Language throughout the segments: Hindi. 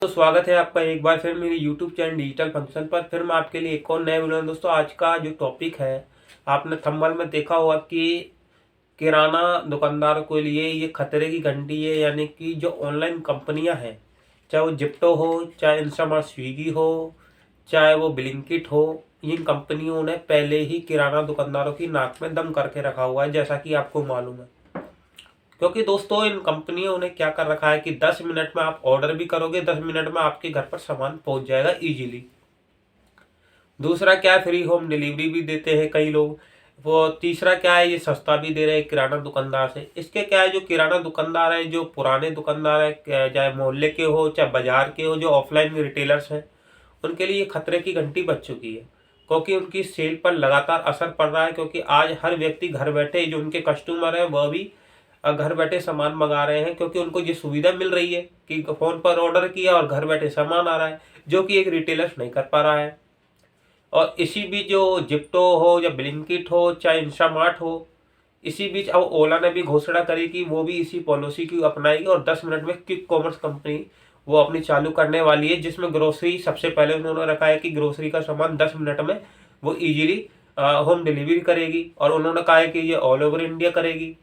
तो स्वागत है आपका एक बार फिर मेरे YouTube चैनल डिजिटल फंक्शन पर। फिर मैं आपके लिए एक और नए वीडियो में दोस्तों, आज का जो टॉपिक है, आपने थंबनेल में देखा होगा कि किराना दुकानदार के लिए ये खतरे की घंटी है। यानी कि जो ऑनलाइन कंपनियां हैं, चाहे वो जिप्टो हो, चाहे इंस्टामार्ट स्विगी हो, चाहे वो ब्लिंकिट हो, इन कंपनियों ने पहले ही किराना दुकानदारों की नाक में दम करके रखा हुआ है, जैसा कि आपको मालूम है। क्योंकि दोस्तों इन कंपनियों ने क्या कर रखा है कि 10 मिनट में आप ऑर्डर भी करोगे, 10 मिनट में आपके घर पर सामान पहुंच जाएगा इजीली। दूसरा क्या है, फ्री होम डिलीवरी भी देते हैं कई लोग। वो तीसरा क्या है, ये सस्ता भी दे रहे हैं किराना दुकानदार से। इसके क्या है, जो किराना दुकानदार है, जो पुराने दुकानदार है, चाहे मोहल्ले के हो चाहे बाजार के हो, जो ऑफलाइन रिटेलर्स हैं, उनके लिए ये खतरे की घंटी बज चुकी है। क्योंकि उनकी सेल पर लगातार असर पड़ रहा है। क्योंकि आज हर व्यक्ति घर बैठे, जो उनके कस्टमर है वह भी घर बैठे सामान मंगा रहे हैं। क्योंकि उनको ये सुविधा मिल रही है कि फोन पर ऑर्डर किया और घर बैठे सामान आ रहा है, जो कि एक रिटेलर नहीं कर पा रहा है। और इसी बीच जो जिप्टो हो या ब्लिंकिट हो चाहे इंस्टामार्ट हो, इसी बीच अब ओला ने भी घोषणा करी कि वो भी इसी पॉलिसी की अपनाएगी और 10 मिनट में क्विक कॉमर्स कंपनी वो अपनी चालू करने वाली है, जिसमें ग्रोसरी सबसे पहले उन्होंने रखा है कि ग्रोसरी का सामान 10 मिनट में वो इजीली होम डिलीवरी करेगी। और उन्होंने कहा है कि ये ऑल ओवर इंडिया करेगी,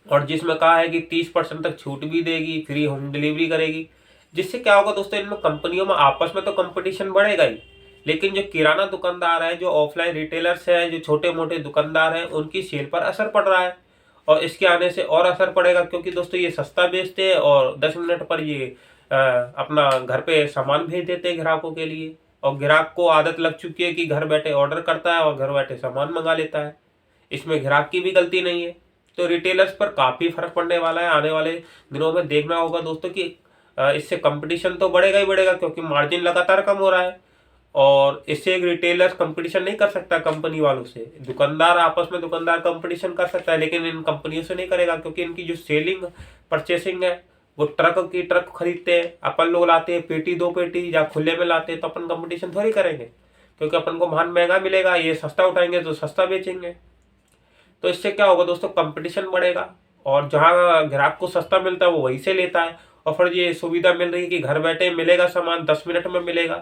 और जिसमें कहा है कि 30% तक छूट भी देगी, फ्री होम डिलीवरी करेगी। जिससे क्या होगा दोस्तों, इनमें कंपनियों में आपस में तो कंपटीशन बढ़ेगा ही, लेकिन जो किराना दुकानदार है, जो ऑफलाइन रिटेलर्स हैं, जो छोटे मोटे दुकानदार हैं, उनकी सेल पर असर पड़ रहा है। और इसके आने से और असर पड़ेगा, क्योंकि दोस्तों ये सस्ता बेचते हैं और 10 मिनट पर ये अपना घर पे सामान भेज देते हैं ग्राहकों के लिए। और ग्राहक को आदत लग चुकी है कि घर बैठे ऑर्डर करता है और घर बैठे सामान मंगा लेता है। इसमें ग्राहक की भी गलती नहीं है। तो रिटेलर्स पर काफ़ी फर्क पड़ने वाला है। आने वाले दिनों में देखना होगा दोस्तों कि इससे कंपटीशन तो बढ़ेगा ही बढ़ेगा, क्योंकि मार्जिन लगातार कम हो रहा है। और इससे एक रिटेलर कंपटीशन नहीं कर सकता कंपनी वालों से। दुकानदार आपस में दुकानदार कंपटीशन कर सकता है, लेकिन इन कंपनियों से नहीं करेगा, क्योंकि इनकी जो सेलिंग परचेसिंग है, वो ट्रक की ट्रक खरीदते हैं। अपन लोग लाते हैं पेटी दो पेटी, या खुले में लाते हैं, तो अपन कंपटीशन थोड़ी करेंगे, क्योंकि अपन को माल महंगा मिलेगा, ये सस्ता उठाएंगे तो सस्ता बेचेंगे। तो इससे क्या होगा दोस्तों, कंपटीशन बढ़ेगा। और जहाँ ग्राहक को सस्ता मिलता है वो वहीं से लेता है। और फिर ये सुविधा मिल रही है कि घर बैठे मिलेगा सामान, 10 मिनट में मिलेगा।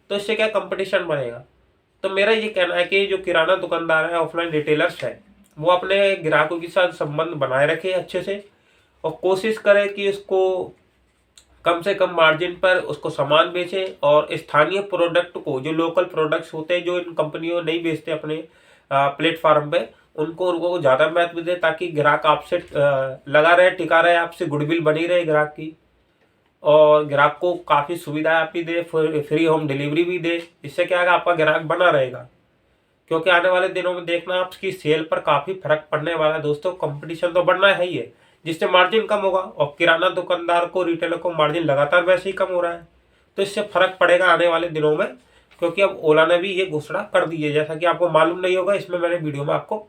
तो इससे क्या कंपटीशन बढ़ेगा। तो मेरा ये कहना है कि जो किराना दुकानदार है, ऑफलाइन रिटेलर्स है, वो अपने ग्राहकों के साथ संबंध बनाए रखे अच्छे से, और कोशिश करे कि उसको कम से कम मार्जिन पर उसको सामान बेचे। और स्थानीय प्रोडक्ट को, जो लोकल प्रोडक्ट्स होते हैं जो इन कंपनियों नहीं बेचते अपने प्लेटफॉर्म पे, उनको उनको ज़्यादा महत्व दे, ताकि ग्राहक आपसे लगा रहे, टिका रहे, आपसे गुडविल बनी रहे ग्राहक की। और ग्राहक को काफ़ी सुविधा आप भी दे, फ्री होम डिलीवरी भी दे। इससे क्या है, आपका ग्राहक बना रहेगा। क्योंकि आने वाले दिनों में देखना आपकी सेल पर काफ़ी फर्क पड़ने वाला है दोस्तों। कंपटीशन तो बढ़ना है ही है, जिससे मार्जिन कम होगा। और किराना दुकानदार को, रिटेलर को मार्जिन लगातार वैसे ही कम हो रहा है, तो इससे फर्क पड़ेगा आने वाले दिनों में। क्योंकि अब ओला ने भी ये घोषणा कर दी है, जैसा कि आपको मालूम नहीं होगा, इसमें मैंने वीडियो में आपको